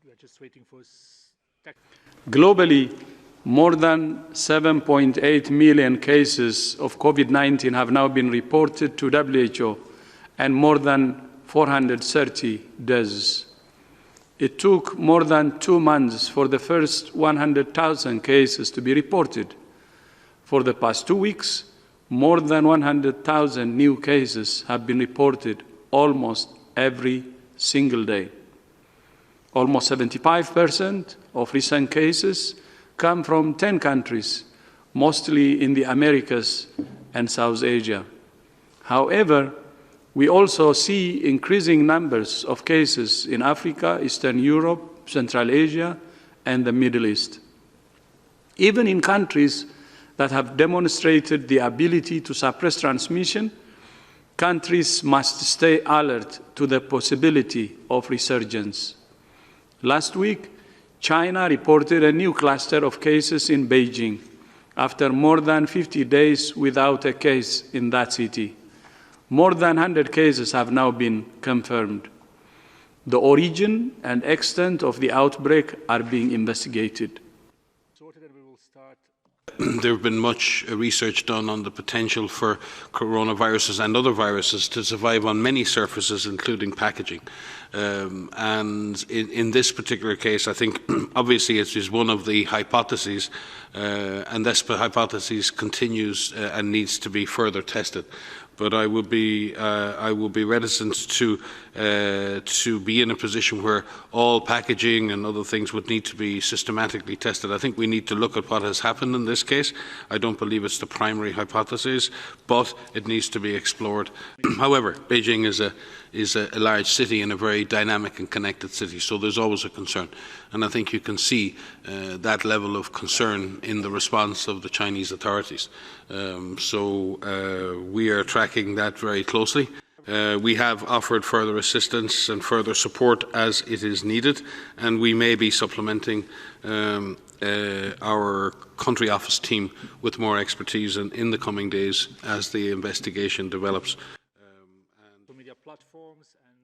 We are just waiting for... Globally, more than 7.8 million cases of COVID-19 have now been reported to WHO, and more than 430 deaths. It took more than 2 months for the first 100,000 cases to be reported. For the past 2 weeks, more than 100,000 new cases have been reported almost every single day. Almost 75% of recent cases come from 10 countries, mostly in the Americas and South Asia. However, we also see increasing numbers of cases in Africa, Eastern Europe, Central Asia, and the Middle East. Even in countries that have demonstrated the ability to suppress transmission, countries must stay alert to the possibility of resurgence. Last week, China reported a new cluster of cases in Beijing after more than 50 days without a case in that city. More than 100 cases have now been confirmed. The origin and extent of the outbreak are being investigated. There have been much research done on the potential for coronaviruses and other viruses to survive on many surfaces, including packaging. And in this particular case, I think obviously it is one of the hypotheses, and this hypothesis continues and needs to be further tested. But I will be reticent to be in a position where all packaging and other things would need to be systematically tested. I think we need to look at what has happened in this case. I don't believe it's the primary hypothesis, but it needs to be explored. However, Beijing is a large city and a very dynamic and connected city, so there's always a concern. And I think you can see that level of concern in the response of the Chinese authorities. We are tracking that very closely. We have offered further assistance and further support as it is needed, and we may be supplementing our country office team with more expertise in the coming days as the investigation develops. Media platforms and